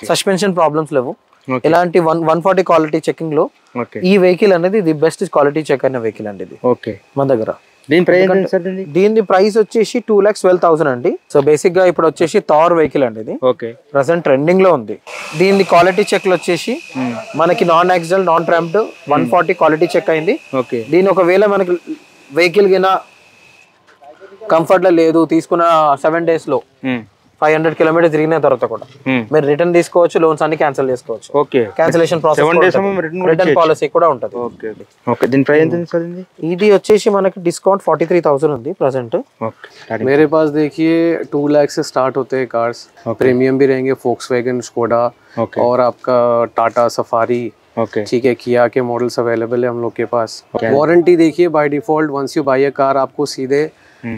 Suspension problems లేవు, ఇలాంటి 140 quality checking లో ఈ వెహికల్ అనేది ది బెస్ట్ క్వాలిటీ చెక్ అయిన వెహికల్ అండి ఇది మన దగ్గర. దీని ప్రైస్ వచ్చేసి 2,12,000 అండి. సో బేసిక్ గా ఇప్పుడు వచ్చేసి థార్ వెహికల్ అండి ఇది, ప్రెసెంట్ ట్రెండింగ్ లో ఉంది. దీని క్వాలిటీ చెక్ వచ్చేసి మనకి non accident non tramped 140 quality check అయింది. దీని ఒకవేళ మనకి వెహికల్ గిన కంఫర్ట్ లో లేదు, తీసుకున్న 7 days లో 500 kilometers తిరిగిన తర్వాత కూడా మీరు రిటర్న్ తీసుకోవచ్చు, లోన్స్ అన్ని క్యాన్సిల్ చేసుకోవచ్చు. క్యాన్సిలేషన్ ప్రాసెస్ రిటర్న్ పాలసీ కూడా ఉంటుంది. ఇది వచ్చేసి మనకి డిస్కౌంట్ 43,000 ఉంది प्रेजेंट. मेरे पास देखिए 2 लाख से स्टार्ट होते हैं कार्स, प्रीमियम भी रहेंगे, फोक्सवैगन, स्कोडा और आपका टाटा सफारी, ठीक है, किया के मॉडल्स अवेलेबल है हम लोग के पास. वारंटी देखिए by default once you buy a car आपको सीधे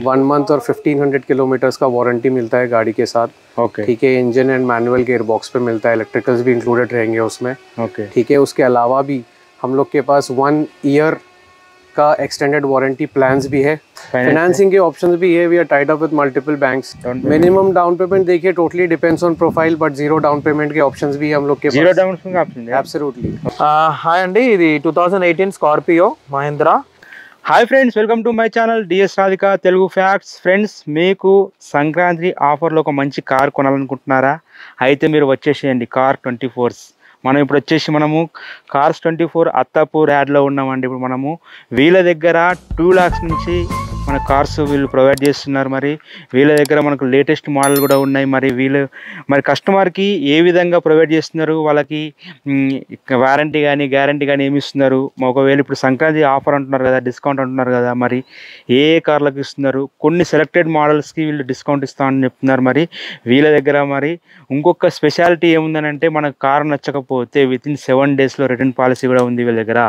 1 month और 1500 किलोमीटर्स का वारंटी मिलता है गाड़ी के साथ. ठीक है, engine and manual gear box पे मिलता है, इलेक्ट्रिकल्स भी इंक्लूडेड रहेंगे उसमें. ठीक है, उसके अलावा भी हम लोग के पास 1 year का एक्सटेंडेड वारंटी प्लान्स भी है. फाइनेंसिंग के ऑप्शंस भी है. We are tied up with multiple banks. Minimum down payment देखिए totally depends on profile, but zero down payment के ऑप्शंस भी हम लोग के जीरो डाउन पेमेंट ऑप्शन है. एब्सोल्युटली. हाय अंडी, ఇది 2018 Scorpio Mahindra. Hi friends, welcome to my channel DS Radhika Telugu facts. Friends, మీకు సంక్రాంతి ఆఫర్లో ఒక మంచి కార్ కొనాలనుకుంటున్నారా? అయితే మీరు వచ్చేసేయండి కార్ 24. మనం ఇప్పుడు వచ్చేసి కార్స్ 24 అత్తాపూర్ యాడ్లో ఉన్నామండి. ఇప్పుడు మనము వీళ్ళ దగ్గర 2 lakhs నుంచి మన కార్స్ వీళ్ళు ప్రొవైడ్ చేస్తున్నారు. మరి వీళ్ళ దగ్గర మనకు లేటెస్ట్ మోడల్ కూడా ఉన్నాయి. మరి కస్టమర్కి ఏ విధంగా ప్రొవైడ్ చేస్తున్నారు, వాళ్ళకి వారంటీ కానీ గ్యారంటీ కానీ ఏమి ఇస్తున్నారు, ఒకవేళ ఇప్పుడు సంక్రాంతి ఆఫర్ అంటున్నారు కదా, డిస్కౌంట్ అంటున్నారు కదా, మరి ఏ కార్లకు ఇస్తున్నారు, కొన్ని సెలెక్టెడ్ మోడల్స్కి వీళ్ళు డిస్కౌంట్ ఇస్తామని చెప్తున్నారు. మరి వీళ్ళ దగ్గర మరి ఇంకొక స్పెషాలిటీ ఏముందని అంటే, మనకు కారు నచ్చకపోతే వితిన్ 7 days రిటర్న్ పాలసీ కూడా ఉంది వీళ్ళ దగ్గర.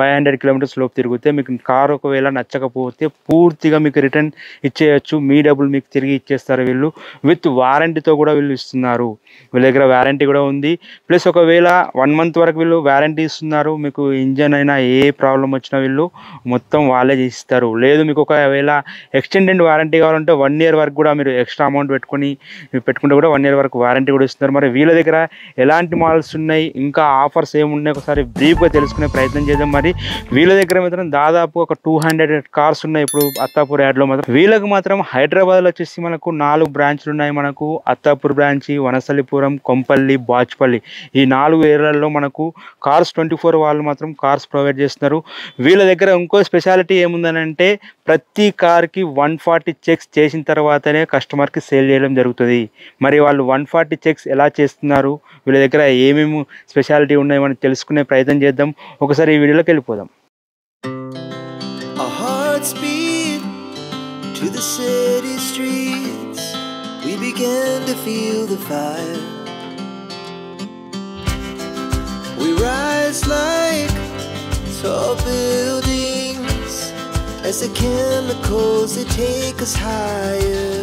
500 kilometers లోపు తిరిగితే మీకు కారు ఒకవేళ నచ్చకపోతే పూర్తిగా మీకు రిటర్న్ ఇచ్చేయచ్చు, మీ డబ్బులు మీకు తిరిగి ఇచ్చేస్తారు వీళ్ళు. విత్ వారంటీతో కూడా వీళ్ళు ఇస్తున్నారు. వీళ్ళ దగ్గర వారంటీ కూడా ఉంది. ప్లస్ ఒకవేళ 1 month వరకు వీళ్ళు వారంటీ ఇస్తున్నారు. మీకు ఇంజన్ అయినా ఏ ప్రాబ్లం వచ్చినా వీళ్ళు మొత్తం వాళ్ళే చేసిస్తారు. లేదు మీకు ఒకవేళ ఎక్స్టెండెడ్ వారంటీ కావాలంటే 1 year వరకు కూడా మీరు ఎక్స్ట్రా అమౌంట్ పెట్టుకుంటే కూడా 1 year వరకు వారంటీ కూడా ఇస్తున్నారు. మరి వీళ్ళ దగ్గర ఎలాంటి మోడల్స్ ఉన్నాయి, ఇంకా ఆఫర్స్ ఏమున్నాయి, ఒకసారి బ్రీఫ్గా తెలుసుకునే ప్రయత్నం చేద్దాం. మరి వీళ్ళ దగ్గర మాత్రం దాదాపు ఒక 200 కార్స్ ఉన్నాయి ఇప్పుడు అత్తాపూర్ యాడ్లో మాత్రం. వీళ్ళకి మాత్రం హైదరాబాద్లో వచ్చేసి మనకు 4 బ్రాంచ్లు ఉన్నాయి. మనకు అత్తాపూర్ బ్రాంచి, వనసలిపురం, కొంపల్లి, బాచ్పల్లి, ఈ 4 ఏరియాల్లో మనకు కార్స్ 24 వాళ్ళు మాత్రం కార్స్ ప్రొవైడ్ చేస్తున్నారు. వీళ్ళ దగ్గర ఇంకో స్పెషాలిటీ ఏముందని అంటే, ప్రతి కార్కి 140 చెక్స్ చేసిన తర్వాతనే కస్టమర్కి సేల్ చేయడం జరుగుతుంది. మరి వాళ్ళు 140 చెక్స్ ఎలా చేస్తున్నారు, వీళ్ళ దగ్గర ఏమేమి స్పెషాలిటీ ఉన్నాయో మనం తెలుసుకునే ప్రయత్నం చేద్దాం. ఒకసారి ఈ వీడియోలోకి వెళ్ళిపోదాం. To the city streets, we began to feel the fire. We rise like tall buildings as the chemicals they take us higher.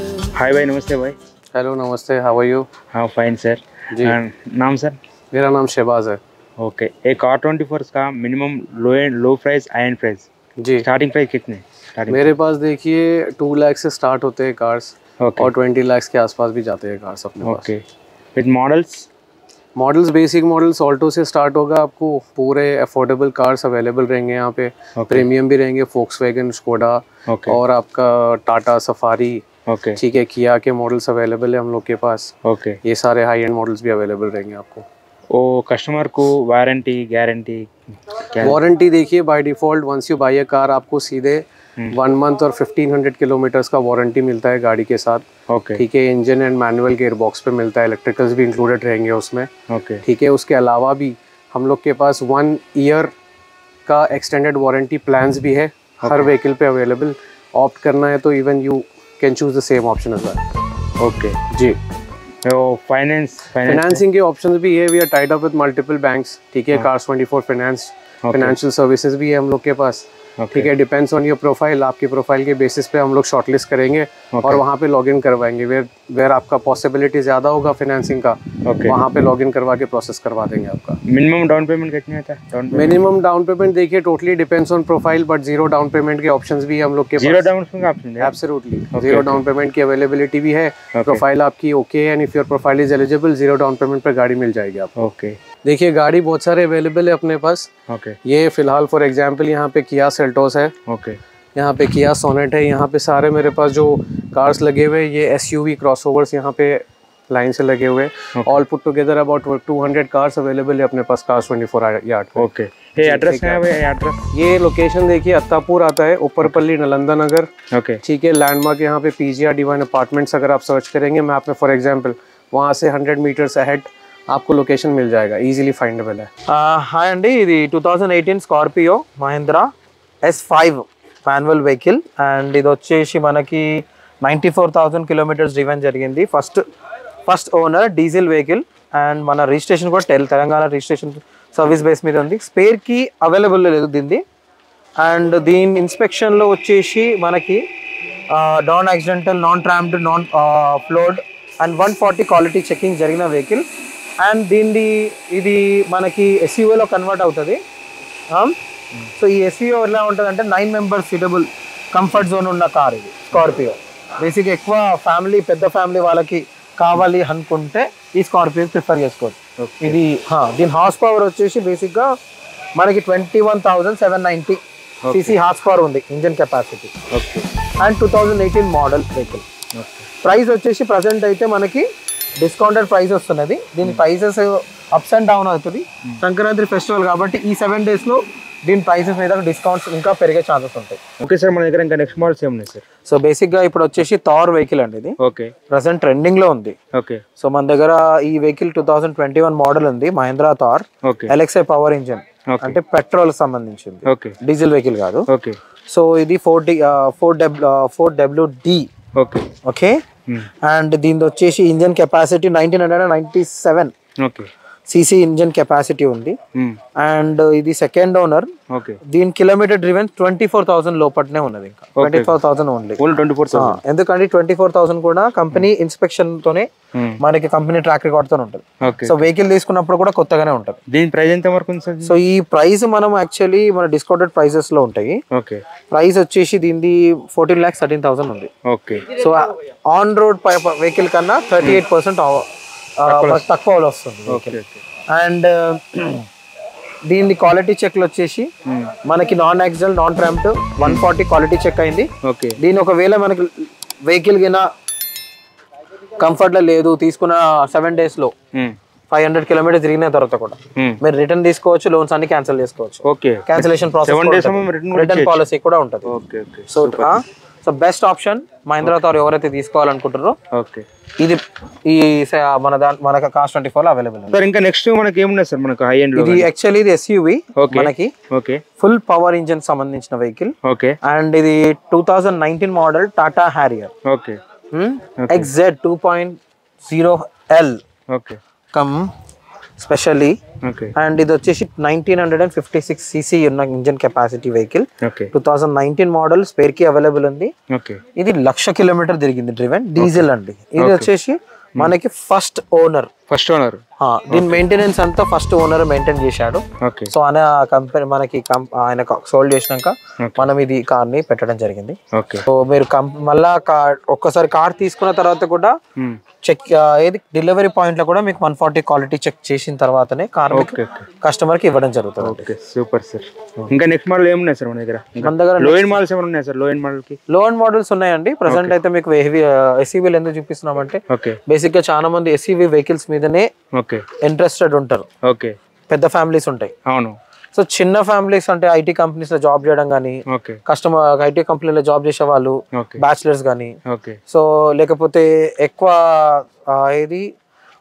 Hi bhai, namaste bhai. Hello नमस्ते, हाउ आर यू? हाँ फाइन सर. नाम sir? मेरा नाम शहबाज है. Okay. एक car 24 का minimum low price and price जी, starting price कितने? मेरे पास देखिए 2 लाख से स्टार्ट होते हैं कार्स और 20 lakhs के आसपास भी जाते हैं कार्स अपने पास. With models basic models Alto से स्टार्ट होगा. आपको पूरे अफोर्डेबल कार्स अवेलेबल रहेंगे यहाँ पे. प्रीमियम भी रहेंगे, फोक्सवैगन, स्कोडा और आपका टाटा सफारी. ठीक है, किया के मॉडल्स अवेलेबल है हम लोग के पास. ये सारे हाई एंड मॉडल्स भी अवेलेबल रहेंगे आपको. ओ कस्टमर को वारंटी गारंटी वारंटी देखिए by default once you buy a car आपको सीधे 1 month और 1500 किलोमीटर्स का वारंटी मिलता है गाड़ी के साथ. ठीक है, engine and manual gear box पे मिलता है, इलेक्ट्रिकल्स भी इंक्लूडेड रहेंगे उसमें. ठीक है, उसके अलावा भी हम लोग के पास 1 year का एक्सटेंडेड वारंटी प्लान्स भी है हर व्हीकल पे अवेलेबल. ऑप्ट करना है तो even you can choose the same option as well. Okay जी. तो फाइनेंसिंग के ऑप्शंस भी है. We are tied up with multiple banks. ठीक है, कार्स 24 फाइनेंशियल सर्विसेज भी है हम लोग के पास. ठीक है, डिपेंड्स ऑन योर प्रोफाइल, आपकी प्रोफाइल के बेसिस पे हम लोग शॉर्टलिस्ट करेंगे और वहाँ पे लॉगिन करवाएंगे। वेयर आपका पॉसिबिलिटी ज़्यादा होगा फाइनेंसिंग का, वहाँ पे लॉगिन करवा के प्रोसेस करवा देंगे आपका। मिनिमम डाउन पेमेंट कितने आता है? मिनिमम डाउन पेमेंट देखिए totally depends on profile, but zero down payment के ऑप्शंस भी हम लोग के पास। जीरो डाउन पेमेंट का ऑप्शन है? एब्सोल्युटली, जीरो डाउन पेमेंट की अवेलेबिलिटी भी है। प्रोफाइल आपकी ओके है and if your profile is eligible, zero down payment पर गाड़ी मिल जाएगी आपको। ओके, देखिए गाड़ी बहुत सारे अवेलेबल है अपने पास। ओके, ये फिलहाल फॉर एग्जांपल यहाँ पे किया सेल्टोस है, ओके, यहाँ पे किया सोनेट है, यहाँ पे सारे मेरे पास जो कार्स लगे हुए ये एसयूवी क्रॉसओवर्स यहाँ पे लाइन से लगे हुए। All put together about 200 cars available है अपने पास कार्स 24 यार्ड पे। ओके, ये एड्रेस है भाई? एड्रेस ये लोकेशन देखिए अत्तापुर आता है, ऊपरपल्ली नालंदा नगर। ओके, ठीक है, लैंडमार्क यहाँ पे पीजीआर डिवाइन अपार्टमेंट्स अगर आप सर्च करेंगे मैप में फॉर एग्जांपल, वहाँ से 100 मीटर्स अहेड आपको लोकेशन मिल जाएगा, इजीली फाइंडेबल है। హాయ్ అండి, ఇది 2018 Scorpio Mahindra S5 manual vehicle and ఇది వచ్చేసి మనకి 94,000 కిలోమీటర్స్ డ్రివెన్ జరిగింది. First owner diesel vehicle and మన రిజిస్ట్రేషన్ కూడా తెలంగాణ రిజిస్ట్రేషన్ సర్వీస్ బేస్ మీద ఉంది. స్పేర్ కి అవైలబుల్ లేదు దీన్ని. అండ్ దీని ఇన్స్పెక్షన్లో వచ్చేసి మనకి non accidental, non trammed, non flood and 140 quality checking జరిగిన వెహికల్. అండ్ దీనిది ఇది మనకి ఎస్యూవీలో కన్వర్ట్ అవుతుంది. సో ఈ ఎస్యూవీ ఎలా ఉంటుంది అంటే 9 మెంబర్స్ సీటబుల్ కంఫర్ట్ జోన్ ఉన్న కార్ ఇది స్కార్పియో. బేసిక్గా ఎక్కువ ఫ్యామిలీ, పెద్ద ఫ్యామిలీ వాళ్ళకి కావాలి అనుకుంటే ఈ స్కార్పియో ప్రిఫర్ చేసుకోవచ్చు. ఇది దీని హార్స్ పవర్ వచ్చేసి బేసిక్గా మనకి 21,790 cc హార్స్ పవర్ ఉంది engine capacity. And 2018 model vehicle. Price వచ్చేసి ప్రజెంట్ అయితే మనకి డిస్కౌంటెడ్ ప్రైస్ వస్తున్నది. దీని ప్రైసెస్ అప్స్ అండ్ డౌన్ అవుతుంది. సంక్రాంతి ఫెస్టివల్ కాబట్టి ఈ 7 days లో దీని ప్రైసెస్ మీద డిస్కౌంట్స్ ఇంకా పెరిగే ఛాన్సెస్ ఉంటాయి. ఓకే సార్, మన దగ్గర ఇంకా నెక్స్ట్ మోడల్స్ ఏమున్నాయి సార్? సో బేసిక్ గా ఇప్పుడు వచ్చేసి థార్ వెహికల్ అండి ఇది. ఓకే, ప్రెసెంట్ ట్రెండింగ్ లో ఉంది. ఓకే, సో మన దగ్గర ఈ వెహికల్ 2021 మోడల్ ఉంది, Mahindra Thar. Okay, LXI power engine అంటే పెట్రోల్ సంబంధించింది, ఓకే, డీజిల్ వెహికల్ కాదు. ఓకే, సో ఇది 4WD. Okay, okay. అండ్ దీని వచ్చేసి engine capacity 1997 okay cc engine capacity ఉంది. అండ్ ఇది సెకండ్ ఓనర్. ఓకే, దీని కిలోమీటర్ డ్రివెన్ 24,000 లోపట్నే ఉన్నది. ఇంకా 24,000 ఓన్లీ. 24,000. ఎందుకంటే 24,000 కూడా కంపెనీ ఇన్స్పెక్షన్ తోనే మనకి కంపెనీ ట్రాక్ రికార్డ్ తోనే ఉంటుంది. సో వెహికల్ తీసుకున్నప్పుడు కూడా కొత్తగానే ఉంటుంది. దీని ప్రైస్ ఎంత వరకు ఉంది సార్? సో ఈ ప్రైస్ మనం యాక్చువల్లీ మన డిస్కౌంటెడ్ ప్రైసెస్ లో ఉంటాయి. ఓకే, ప్రైస్ వచ్చేసి దీనిది 14,13,000 ఉంది. Okay. So on road vehicle కన్నా 38% తక్కువ వస్తుంది. అండ్ దీని క్వాలిటీ చెక్లు వచ్చేసి మనకి non accident, non trammed 140 quality check అయింది. ఓకే. దీని ఒకవేళ మనకి వెహికల్ కింద కంఫర్ట్ లో లేదు, తీసుకున్న 7 days లో 500 kilometers తిరిగిన తర్వాత కూడా మీరు రిటర్న్ తీసుకోవచ్చు, లోన్స్ అన్ని క్యాన్సిల్ చేసుకోవచ్చు. Okay, cancellation process, return policy కూడా ఉంటుంది. Okay, okay. So best option Mahindra Thar ఎవరైతే తీసుకోవాలనుకుంటారో. ఓకే, ఇది ఈ మనకి కాస్ట్ 24 లో అవైలబుల్ ఉంది. సార్ ఇంకా నెక్స్ట్ మనకి ఏమున్నాయి సార్? మనకు హై ఎండ్ లో ఇది యాక్చువల్లీ ఇది ఎస్యూవి మనకి. ఓకే, ఫుల్ పవర్ ఇంజిన్ సంబంధించిన వెహికల్. ఓకే. అండ్ ఇది 2019 model Tata Harrier. Okay, XZ 2.0L. Okay, come specially. Okay. And ఇది వచ్చేసి 1956 cc ఉన్న engine capacity vehicle. Okay, 2019 model. Spare కి అవైలబుల్ ఉంది. ఓకే. ఇది 1,00,000 kilometer తిరిగింది డ్రివెన్, డీజిల్ అండి. ఇది వచ్చేసి మనకి ఫస్ట్ ఓనర్. దీని మెయింటెనెన్స్ అంతా ఫస్ట్ ఓనర్ మెయింటైన్ చేశాడు. సో ఆయన కంపెనీ మనకి ఆయన సోల్డ్ చేసినాక మనం ఇది కార్ ని పెట్టడం జరిగింది. సో మీరు మళ్ళా ఒక్కసారి కార్ తీసుకున్న తర్వాత కూడా చెక్ ఏది డెలివరీ పాయింట్ లో కూడా మీకు 140 క్వాలిటీ చెక్ చేసిన తర్వాతనే కార్ కస్టమర్ కి ఇవ్వడం జరుగుతుంది. Super sir. ఇంకా నెక్స్ట్ మోడల్ ఏమున్నాయి సార్ మన దగ్గర? మన దగ్గర లో ఎండ్ మోడల్స్ ఏమైనా ఉన్నాయి సార్? లో ఎండ్ మోడల్ కి లో ఎండ్ మోడల్స్ ఉన్నాయండి. ప్రెసెంట్ అయితే మీకు ఎస్యూవీలు ఎందుకు చూపిస్తున్నామంటే బేసిక్ గా చాలా మంది ఎస్యూవీ వెహికల్స్ మీదనే ఇంట్రెస్టెడ్ ఉంటారు. పెద్ద ఫ్యామిలీస్ ఉంటాయి. అవును. సో చిన్న ఫ్యామిలీస్ అంటే ఐటీ కంపెనీస్ లో జాబ్ చేయడం కానీ, కస్టమర్ ఐటీ కంపెనీలో జాబ్ చేసే వాళ్ళు, బ్యాచిలర్స్ కానీ, సో లేకపోతే ఎక్కువ ఏది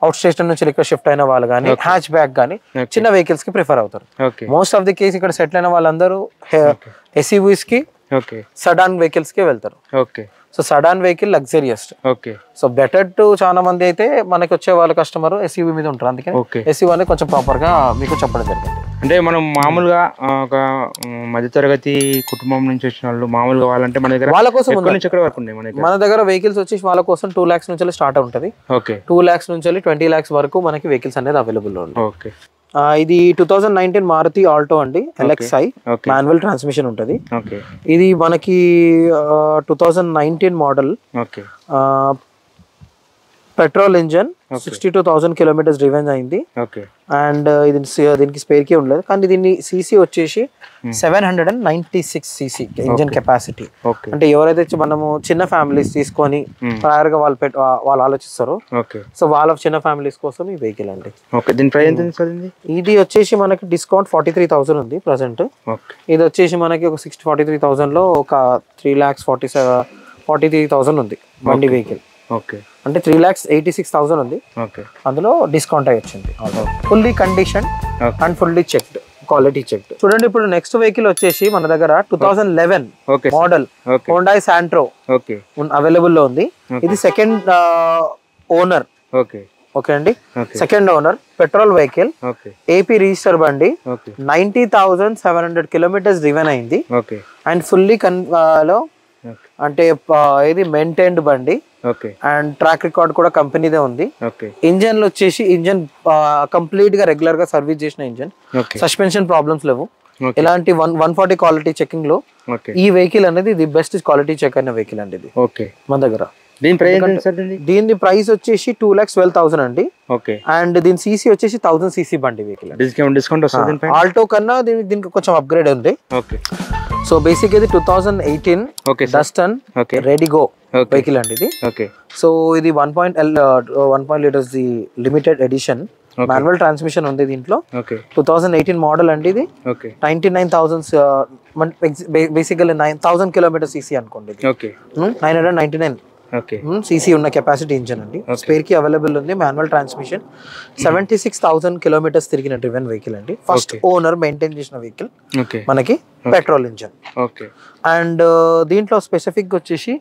అవుట్ స్టేషన్ నుంచి ఇక్కడ షిఫ్ట్ అయిన వాళ్ళు కానీ, హ్యాచ్ బ్యాక్ కానీ చిన్న వెహికల్స్ కి ప్రిఫర్ అవుతారు. మోస్ట్ ఆఫ్ ది కేస్ ఇక్కడ సెటిల్ అయిన వాళ్ళందరూ ఎస్యూవీస్ కి, సడాన్ వెహికల్స్ కి వెళ్తారు. So sedan vehicle luxurious. So better to చాలా మంది అయితే మనకి వచ్చే వాళ్ళ కస్టమర్ ఎస్యూవీ మీద ఉంటారు. అందుకని ఎస్యూవీ అనేది కొంచెం ప్రాపర్ గా మీకు చెప్పడం జరిగింది. అంటే మనం మామూలుగా ఒక మధ్యతరగతి కుటుంబం నుంచి వచ్చిన వాళ్ళు మామూలుగా కావాలంటే మన దగ్గర వాళ్ళ కోసం నుంచి ఎక్కడ వరకు ఉన్నాయి మన దగ్గర వెహికల్స్ వచ్చి వాళ్ళ కోసం 2 lakhs నుంచి స్టార్ట్ ఉంటుంది. ఓకే, 2 lakhs నుంచి 20 lakhs వరకు మనకి వెహికల్స్ అనేది అవైలబుల్ ఉంది. ఓకే, ఇది 2019 మారుతి ఆల్టో అండి, LXi మాన్యువల్ ట్రాన్స్మిషన్ ఉంటుంది. ఓకే, ఇది మనకి 2019 model. Okay, petrol engine 62,000 kilometres driven అయింది. ఓకే, అండ్ దీనికి స్పేర్ కి ఉండలేదు, కానీ దీన్ని సీసీ వచ్చేసి 796 cc ఇంజన్ కెపాసిటీ. అంటే ఎవరైతే మనము చిన్న ఫ్యామిలీస్ తీసుకొని ప్రయర్ గా వాళ్ళు ఆలోచిస్తారో, సో వాళ్ళ చిన్న ఫ్యామిలీస్ కోసం ఈ వెహికల్ అండి. ఇది వచ్చేసి మనకి డిస్కౌంట్ 43,000 ఉంది ప్రెసెంట్. ఇది వచ్చేసి మనకి ఒక 43,000 లో ఒక 3,43,000 ఉంది బండి వెహికల్. ఓకే, అంటే 3,86,000 ఉంది. అందులో డిస్కౌంట్ అయ్యి వచ్చింది. Fully condition and fully checked, quality checked. చూడండి, ఇప్పుడు నెక్స్ట్ వెహికల్ వచ్చేసి మన దగ్గర 2011 మోడల్ హోండాయ్ శాంట్రో అవైలబుల్ లో ఉంది. ఇది సెకండ్ ఓనర్. ఓకే అండి, second owner petrol vehicle, AP register బండి, 90,700 కిలోమీటర్స్ డ్రివెన్ అయింది. అండ్ ఫుల్లీ లో అంటే ఇది మెయింటైన్డ్ బండి. అండ్ ట్రాక్ రికార్డ్ కూడా కంపెనీదే ఉంది. ఇంజన్ వచ్చేసి ఇంజన్ కంప్లీట్ గా రెగ్యులర్ గా సర్వీస్ చేసిన ఇంజన్, సస్పెన్షన్ ప్రాబ్లమ్స్ లేవు. ఇలాంటి 140 క్వాలిటీ చెకింగ్ లో ఈ వెహికల్ అనేది ది బెస్ట్ క్వాలిటీ చెక్ అయిన వెహికల్ అండి ఇది మన దగ్గర. దీని ప్రైస్ వచ్చేసి 2,12,000 అండి. అండ్ దీని సీసీ వచ్చేసి 1000 cc బండి వెహికల్. డిస్కౌంట్ ఆల్టో కన్నా దీనికి కొంచెం అప్గ్రేడ్ ఉంది. సో బేసిక్ ఇది 2018 డస్టన్ రెడీగో వెహికల్ అండి ఇది. సో ఇది 1.1 liters the limited edition manual transmission ఉంది దీంట్లో. 2018 మోడల్ అండి ఇది. 99,000 బేసికల్లీ 9,000 కిలోమీటర్ సీసీ అనుకోండి. 999 సీసీ ఉన్న కెపాసిటీ ఇంజన్ అండి. స్పేర్ కి అవైలబుల్ ఉంది. మాన్యువల్ ట్రాన్స్మిషన్, 76,000 కిలోమీటర్స్ తిరిగిన డ్రివెన్ వెహికల్ అండి. ఫస్ట్ ఓనర్ మెయింటైన్ చేసిన వెహికల్ మనకి పెట్రోల్ ఇంజన్. అండ్ దీంట్లో స్పెసిఫిక్ వచ్చేసి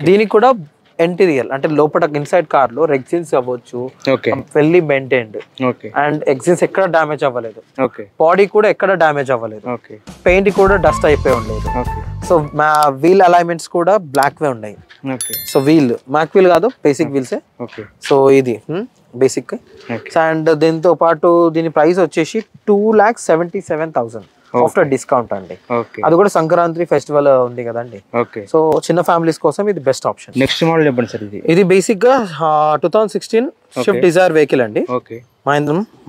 దీనికి కూడా ఇంటీరియర్ అంటే లోపల ఇన్సైడ్ కార్ లో రెగ్జిన్స్ అవ్వచ్చు, ఫుల్లీ మెయింటైన్డ్. అండ్ ఎగ్జిన్స్ ఎక్కడ డామేజ్ అవ్వలేదు, బాడీ కూడా ఎక్కడ డామేజ్ అవ్వలేదు, పెయింట్ కూడా డస్ట్ అయిపోయి ఉండలేదు. సో మా వీల్ అలైన్మెంట్స్ కూడా బ్లాక్ వే ఉన్నాయి. సో వీల్ మ్యాక్ వీల్ కాదు, బేసిక్ వీల్సే. సో ఇది బేసిక్. అండ్ దీంతో పాటు దీని ప్రైస్ వచ్చేసి 2,77,000 ఆఫ్టర్ డిస్కౌంట్ అండి. అది కూడా సంక్రాంతి ఫెస్టివల్ ఉంది కదండి, సో చిన్న ఫ్యామిలీస్ కోసం ఇది బెస్ట్ ఆప్షన్. నెక్స్ట్ మోడల్ చెప్పండి సార్. ఇది బేసిక్ గా 2016 స్విఫ్ట్ డిజైర్ వెహికల్ అండి,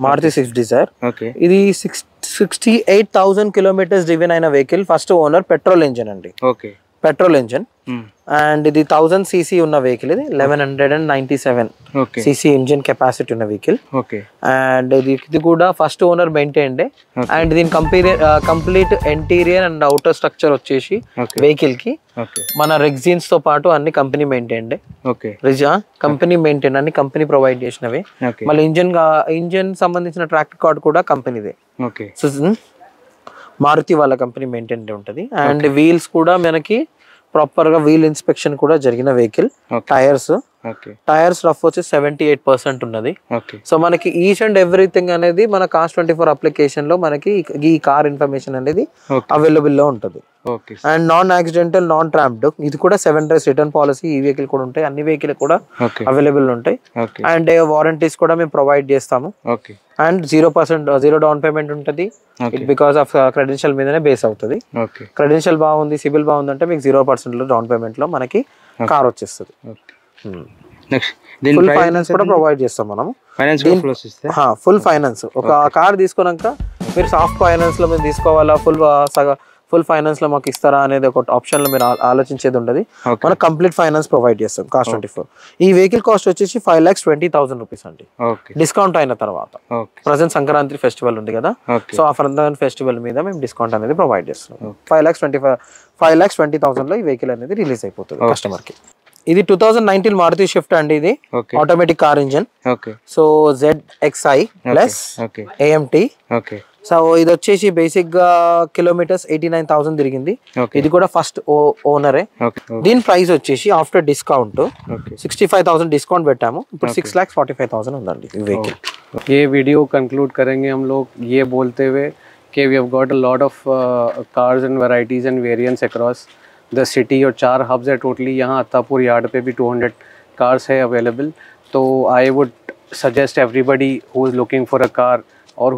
మారుతి స్విఫ్ట్ డిజైర్. ఇది 68,000 కిలోమీటర్స్ డ్రివెన్ అయిన vehicle. First owner petrol engine అండి, పెట్రోల్ ఇంజన్. అండ్ ఇది 1000 cc ఉన్న వెహికల్. ఇది 1197 cc ఇంజిన్ కెపాసిటీ ఉన్న వెహికల్. అండ్ ఇది కూడా ఫస్ట్ ఓనర్ మెయింటైన్డ్. అండ్ దీని complete interior and outer structure వచ్చేసి వెహికల్ కి మన రెగ్జిన్స్ తో పాటు అన్ని కంపెనీ మెయింటైన్డ్. కంపెనీ మెయింటైన్ అన్ని కంపెనీ ప్రొవైడ్ చేసినవి. మళ్ళీ ఇంజన్ సంబంధించిన ట్రాక్ రికార్డ్ కూడా కంపెనీదే. మారుతి వాళ్ళ కంపెనీ మెయింటైన్ ఉంటుంది. అండ్ వీల్స్ కూడా మనకి ప్రాపర్ గా వీల్ ఇన్స్పెక్షన్ కూడా జరిగిన వెహికల్. టైర్స్ రఫ్ వచ్చి 78% ఉన్నది. సో మనకి ఈచ్ అండ్ ఎవ్రీథింగ్ అనేది మన Cars24 అప్లికేషన్ లో మనకి ఈ కార్ ఇన్ఫర్మేషన్ అనేది అవైలబుల్ లో ఉంటుంది. అండ్ నాన్ యాక్సిడెంటల్, నాన్ ట్రాంప్డ్, ఇది కూడా 7 days రిటర్న్ పాలసీ ఈ వెహికల్ కూడా ఉంటాయి. అన్ని వెహికల్ కూడా అవైలబుల్ ఉంటాయి. అండ్ వారంటీస్ కూడా మేము ప్రొవైడ్ చేస్తాము. అండ్ 0% డౌన్ పేమెంట్ ఉంటుంది. బికాస్ ఆఫ్ క్రెడెన్షియల్ మీదనే బేస్ అవుతుంది. క్రెడెన్షియల్ బాగుంది, సిబిల్ బాగుంది అంటే మీకు 0% డౌన్ పేమెంట్ లో మనకి కార్ వచ్చేస్తుంది. ఫుల్ ఫైనాన్స్ కూడా ప్రొవైడ్ చేస్తాం మనము. ఫుల్ ఫైనాన్స్ ఒక కార్ తీసుకున్నాక మీరు సాఫ్ట్ ఫైనాన్స్ లో మీరు తీసుకోవాలా, ఫుల్ ఫైనాన్స్ లో మాకు ఇస్తారా అనేది ఒక ఆప్షన్ లో మీరు ఆలోచించేది ఉండదు. మనం కంప్లీట్ ఫైనాన్స్ ప్రొవైడ్ చేస్తాం Cars24. ఈ వెహికల్ కాస్ట్ వచ్చేసి 5,20,000 రూపీస్ అండి, డిస్కౌంట్ అయిన తర్వాత. ప్రజెంట్ సంక్రాంతి ఫెస్టివల్ ఉంది కదా, సో ఆ సంక్రాంతి ఫెస్టివల్ మీద మేము డిస్కౌంట్ అనేది ప్రొవైడ్ చేస్తాం. 5,20,000 లో ఈ వెహికల్ అనేది రిలీజ్ అయిపోతుంది కస్టమర్ కి. ఇది 2019 మారుతి షిఫ్ట్ అండి. ఇది automatic car engine. So ZXi plus AMT. So ఇది వచ్చేసి బేసిక్ గా కిలోమీటర్స్ 89,000 తిరిగింది. ఇది కూడా ఫస్ట్ ఓనరే. దీని ప్రైస్ వచ్చేసి ఆఫ్టర్ డిస్కౌంట్ 65,000 డిస్కౌంట్ పెట్టాము. ఇప్పుడు 6,45,000 ఉందండి ఈ వెహికల్. ये वीडियो कंक्लूड करेंगे हम लोग ये बोलते हुए Okay, we have got a lot of cars and varieties and variants across the city और 4 hubs है totally. यहाँ अत्तापुर यार्ड पे भी 200 cars है available. तो I would suggest everybody who is looking for a car or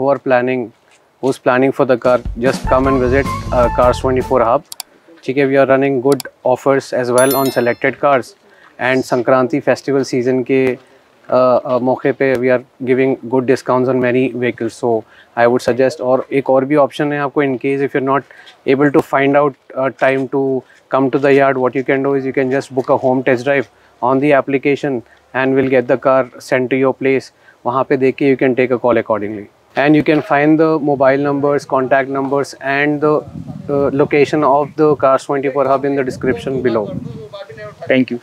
who's planning for the car, just come and visit Cars 24 hub. ठीक है, we are running good offers as well on selected cars, and Sankranti festival season के मौके पे we are giving good discounts on many vehicles. So I would suggest, और एक और भी option है आपको, in case if you're not able to find out time to come to the yard, what you can do is you can just book a home test drive on the application and we'll get the car sent to your place. वहाँ पे देख के you can take a call accordingly. And you can find the mobile numbers, contact numbers and the location of the Cars 24 hub in the description below. Thank you.